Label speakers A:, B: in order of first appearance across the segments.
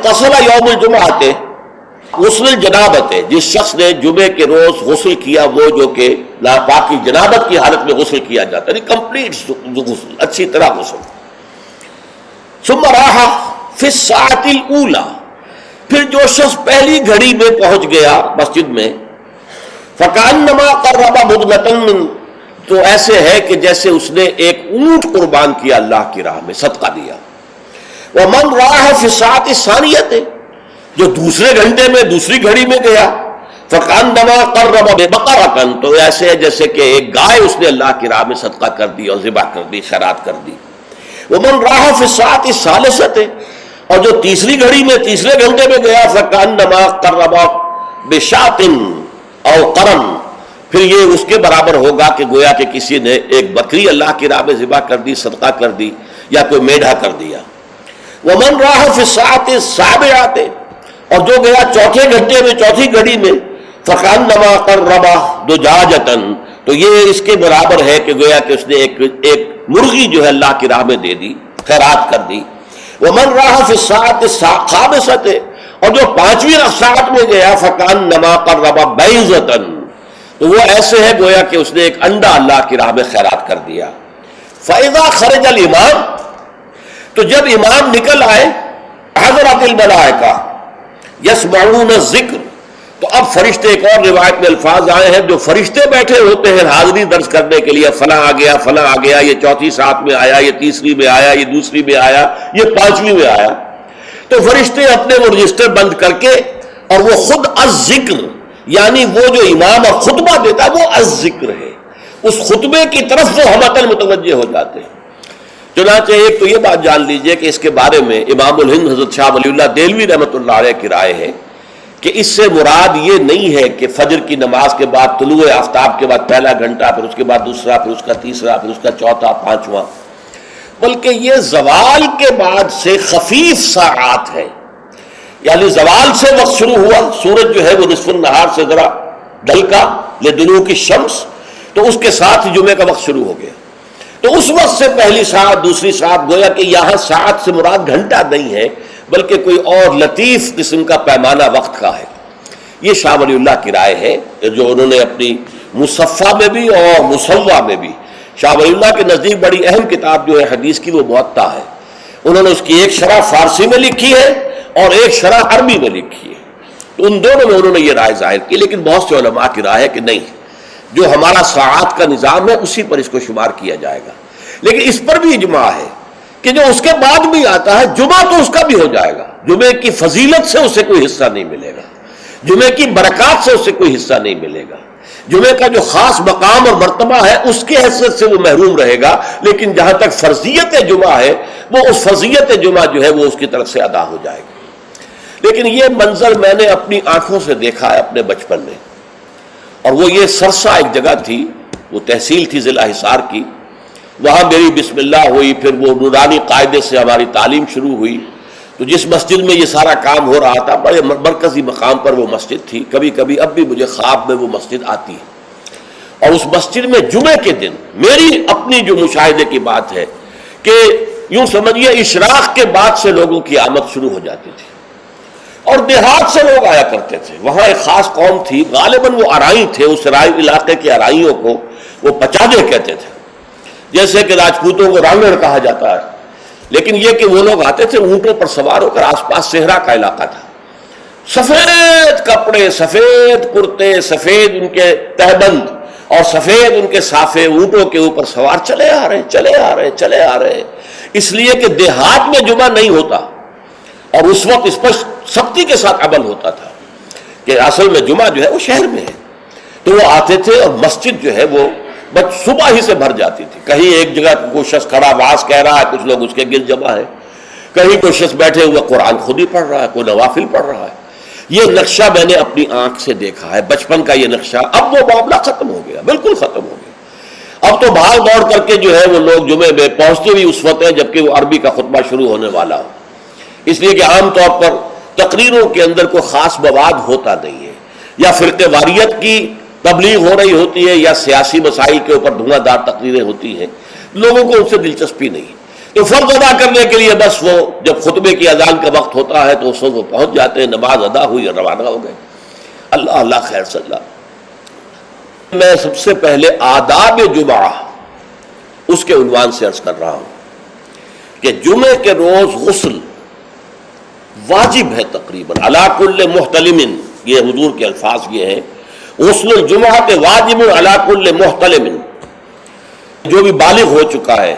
A: اغتسل یوم الجمعہ غسل الجنابت ہے، جس شخص نے جمعے کے روز غسل کیا، وہ جو کہ ناپاکی جنابت کی حالت میں غسل کیا جاتا ہے، کمپلیٹ غسل، اچھی طرح غسل. ثم راح فی الساعۃ الاولی، پھر جو شخص پہلی گھڑی میں پہنچ گیا مسجد میں، فکأنما قرب بدنۃ من، تو ایسے ہے کہ جیسے اس نے ایک اونٹ قربان کیا اللہ کی راہ میں، صدقہ دیا. ومن راح فی الساعۃ الثانیۃ، جو دوسرے گھنٹے میں دوسری گھڑی میں گیا، فکأنما قرب بقرۃ، تو ایسے ہے جیسے کہ ایک گائے اس نے اللہ کی راہ میں صدقہ کر دی اور ذبح کر دی، خیرات کر دی. ومن راح فی الساعۃ الثالثۃ، اور جو تیسری گھڑی میں تیسرے گھنٹے میں گیا، فکأنما قرب بشاۃ او قرن، پھر یہ اس کے برابر ہوگا کہ گویا کہ کسی نے ایک بکری اللہ کی راہ میں ذبح کر دی، صدقہ کر دی، یا کوئی میڈھا کر دیا. ومن راح فی الساعۃ السابعۃ، اور جو گیا چوتھے گھنٹے میں چوتھی گھڑی میں، فکأنما قرب دجاجۃ، تو یہ اس کے برابر ہے کہ گویا کہ اس نے ایک مرغی جو ہے اللہ کی راہ میں دے دی، خیرات کر دی. ومن راح فی الساعۃ الخامسۃ، اور جو پانچویں ساعت میں گیا، فکأنما قرب بیضۃ، تو وہ ایسے ہے گویا کہ اس نے ایک انڈا اللہ کی راہ میں خیرات کر دیا. فإذا خرج الامام، تو جب امام نکل آئے، حضرت الملائکہ یسمعون الذکر، تو اب فرشتے، ایک اور روایت میں الفاظ آئے ہیں جو فرشتے بیٹھے ہوتے ہیں حاضری درج کرنے کے لیے، فلاں آ گیا، فلاں آ گیا، یہ چوتھی ساتھ میں آیا، یہ تیسری میں آیا، یہ دوسری میں آیا، یہ پانچویں میں آیا. تو فرشتے اپنے وہ رجسٹر بند کر کے، اور وہ خود الذکر، یعنی وہ جو امام اور خطبہ دیتا ہے وہ الذکر ہے، اس خطبے کی طرف وہ ہمتن متوجہ ہو جاتے ہیں. چنانچہ ایک تو یہ بات جان لیجئے کہ اس کے بارے میں امام الہند حضرت شاہ ولی اللہ دہلوی رحمۃ اللہ علیہ کی رائے ہے کہ اس سے مراد یہ نہیں ہے کہ فجر کی نماز کے بعد طلوع آفتاب کے بعد پہلا گھنٹہ، پھر اس کے بعد دوسرا، پھر اس کا تیسرا، پھر اس کا چوتھا، پانچواں، بلکہ یہ زوال کے بعد سے خفیف ساعات ہے. یعنی زوال سے وقت شروع ہوا، سورج جو ہے وہ نصف النہار سے ذرا ڈھلکا لدنوک الشمس، تو اس کے ساتھ ہی جمعے کا وقت شروع ہو گیا. تو اس وقت سے پہلی ساعت، دوسری ساعت، گویا کہ یہاں ساعت سے مراد گھنٹہ نہیں ہے بلکہ کوئی اور لطیف قسم کا پیمانہ وقت کا ہے. یہ شاہ ولی اللہ کی رائے ہے جو انہوں نے اپنی مصفہ میں بھی اور مصوہ میں بھی، شاہ ولی اللہ کے نزدیک بڑی اہم کتاب جو ہے حدیث کی وہ موطا ہے، انہوں نے اس کی ایک شرح فارسی میں لکھی ہے اور ایک شرح عربی میں لکھی ہے. تو ان دونوں میں انہوں نے یہ رائے ظاہر کی، لیکن بہت سے علماء کی رائے ہے کہ نہیں، جو ہمارا ساعات کا نظام ہے اسی پر اس کو شمار کیا جائے گا. لیکن اس پر بھی اجماع ہے کہ جو اس کے بعد بھی آتا ہے جمعہ تو اس کا بھی ہو جائے گا، جمعے کی فضیلت سے اسے کوئی حصہ نہیں ملے گا، جمعے کی برکات سے اسے کوئی حصہ نہیں ملے گا، جمعے کا جو خاص مقام اور مرتبہ ہے اس کی حیثیت سے وہ محروم رہے گا. لیکن جہاں تک فرضیت جمعہ ہے، وہ اس فرضیت جمعہ جو ہے وہ اس کی طرف سے ادا ہو جائے گا. لیکن یہ منظر میں نے اپنی آنکھوں سے دیکھا ہے اپنے بچپن میں، اور وہ یہ سرسا ایک جگہ تھی، وہ تحصیل تھی ضلع حصار کی، وہاں میری بسم اللہ ہوئی، پھر وہ نورانی قاعدے سے ہماری تعلیم شروع ہوئی. تو جس مسجد میں یہ سارا کام ہو رہا تھا، بڑے مرکزی مقام پر وہ مسجد تھی. کبھی کبھی اب بھی مجھے خواب میں وہ مسجد آتی ہے، اور اس مسجد میں جمعے کے دن میری اپنی جو مشاہدے کی بات ہے کہ یوں سمجھیے اشراق کے بعد سے لوگوں کی آمد شروع ہو جاتی تھی، اور دیہات سے لوگ آیا کرتے تھے. وہاں ایک خاص قوم تھی، غالباً وہ ارائی تھے، اس رائی علاقے کے ارائیوں کو وہ پچادے کہتے تھے، جیسے کہ راجپوتوں کو رانگڑ کہا جاتا ہے. لیکن یہ کہ وہ لوگ آتے تھے اونٹوں پر سوار ہو کر، آس پاس صحرا کا علاقہ تھا، سفید کپڑے، سفید کرتے، سفید ان کے تہبند اور سفید ان کے صافے، اونٹوں کے اوپر سوار چلے آ رہے چلے آ رہے چلے آ رہے. اس لیے کہ دیہات میں جمعہ نہیں ہوتا، اور اس وقت اس پر سختی کے ساتھ عمل ہوتا تھا کہ اصل میں جمعہ جو ہے وہ شہر میں ہے. تو وہ آتے تھے اور مسجد جو ہے وہ صبح ہی سے بھر جاتی تھی. کہیں ایک جگہ کوئی شخص کھڑا واز کہہ رہا ہے، کچھ لوگ اس کے گرد جمع ہے، کہیں کوئی شخص بیٹھے ہوئے قرآن خود ہی پڑھ رہا ہے، کوئی نوافل پڑھ رہا ہے. یہ نقشہ میں نے اپنی آنکھ سے دیکھا ہے، بچپن کا یہ نقشہ. اب وہ معاملہ ختم ہو گیا، بالکل ختم ہو گیا. اب تو بھاگ دوڑ کر کے جو ہے وہ لوگ جمعے میں پہنچتے بھی اس وقت ہے جبکہ وہ عربی کا خطبہ شروع ہونے والا ہو، اس لیے کہ عام طور پر تقریروں کے اندر کوئی خاص مواد ہوتا نہیں ہے، یا فرقے واریت کی تبلیغ ہو رہی ہوتی ہے، یا سیاسی مسائل کے اوپر دھواں دار تقریریں ہوتی ہیں. لوگوں کو ان سے دلچسپی نہیں. تو فرض ادا کرنے کے لیے بس وہ جب خطبے کی اذان کا وقت ہوتا ہے تو اس وقت وہ پہنچ جاتے ہیں، نماز ادا ہوئی اور روانہ ہو گئے۔ اللہ اللہ خیر صلی اللہ۔ میں سب سے پہلے آداب جمعہ اس کے عنوان سے عرض کر رہا ہوں کہ جمعے کے روز غسل واجب ہے تقریباً، علی کل محتلم، یہ حضور کے الفاظ یہ ہیں، غسل الجمعہ کے واجب علی کل محتلم، جو بھی بالغ ہو چکا ہے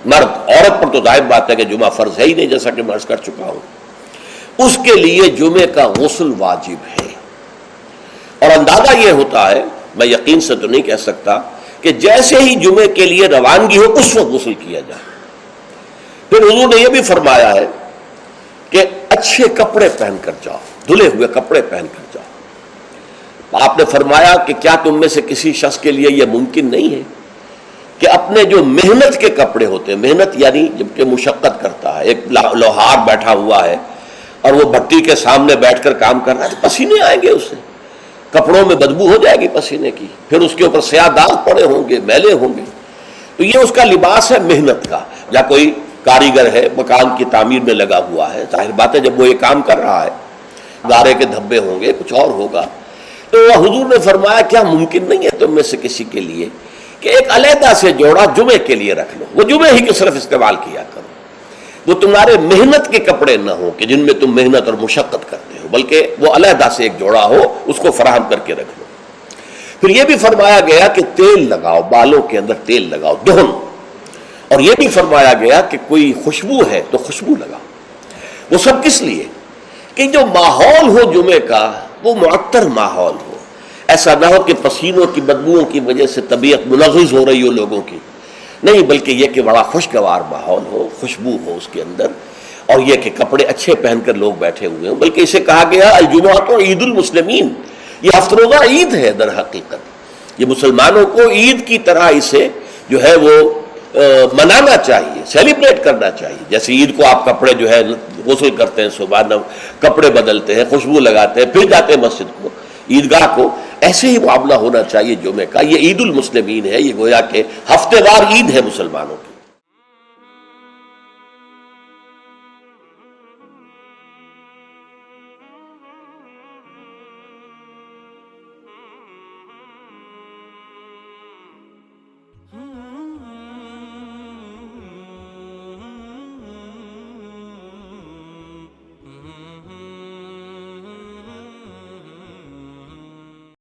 A: مرد، عورت پر تو ظاہر بات ہے کہ جمعہ فرض ہے ہی نہیں، جیسا کہ میں عرض کر چکا ہوں، اس کے لیے جمعے کا غسل واجب ہے۔ اور اندازہ یہ ہوتا ہے، میں یقین سے تو نہیں کہہ سکتا، کہ جیسے ہی جمعے کے لیے روانگی ہو اس وقت غسل کیا جائے۔ پھر حضور نے یہ بھی فرمایا ہے کہ اچھے کپڑے پہن کر جاؤ، دھلے ہوئے کپڑے پہن کر جاؤ۔ آپ نے فرمایا کہ کیا تم میں سے کسی شخص کے لیے یہ ممکن نہیں ہے کہ اپنے جو محنت کے کپڑے ہوتے ہیں، محنت یعنی جب کہ مشقت کرتا ہے، ایک لوہار بیٹھا ہوا ہے اور وہ بھٹی کے سامنے بیٹھ کر کام کر رہا ہے، تو پسینے آئیں گے اس سے، کپڑوں میں بدبو ہو جائے گی پسینے کی، پھر اس کے اوپر سیاہ داغ پڑے ہوں گے، میلے ہوں گے، تو یہ اس کا لباس ہے محنت کا۔ یا کوئی کاریگر ہے، مکان کی تعمیر میں لگا ہوا ہے، ظاہر بات ہے جب وہ یہ کام کر رہا ہے، گارے کے دھبے ہوں گے، کچھ اور ہوگا، تو حضور نے فرمایا کیا ممکن نہیں ہے تم میں سے کسی کے لیے کہ ایک علیحدہ سے جوڑا جمعے کے لیے رکھ لو، وہ جمعے ہی کی صرف استعمال کیا کرو، وہ تمہارے محنت کے کپڑے نہ ہوں کہ جن میں تم محنت اور مشقت کرتے ہو، بلکہ وہ علیحدہ سے ایک جوڑا ہو، اس کو فراہم کر کے رکھ لو۔ پھر یہ بھی فرمایا گیا کہ تیل لگاؤ، بالوں کے اندر تیل لگاؤ، دہن، اور یہ بھی فرمایا گیا کہ کوئی خوشبو ہے تو خوشبو لگاؤ۔ وہ سب کس لیے کہ جو ماحول ہو جمعے کا وہ معطر ماحول ہو، ایسا نہ ہو کہ پسینوں کی بدبوؤں کی وجہ سے طبیعت منغص ہو رہی ہو لوگوں کی، نہیں، بلکہ یہ کہ بڑا خوشگوار ماحول ہو، خوشبو ہو اس کے اندر، اور یہ کہ کپڑے اچھے پہن کر لوگ بیٹھے ہوئے ہوں۔ بلکہ اسے کہا گیا الجمعہ تو عید المسلمین، یہ ہفتہ روزہ عید ہے در حقیقت، یہ مسلمانوں کو عید کی طرح اسے جو ہے وہ منانا چاہیے، سیلیبریٹ کرنا چاہیے۔ جیسے عید کو آپ کپڑے جو ہے غسل کرتے ہیں، صبح کپڑے بدلتے ہیں، خوشبو لگاتے ہیں، پھر جاتے ہیں مسجد کو، عیدگاہ کو، ایسے ہی معاملہ ہونا چاہیے جمعے کا۔ یہ عید المسلمین ہے، یہ گویا کہ ہفتے وار عید ہے مسلمانوں کی۔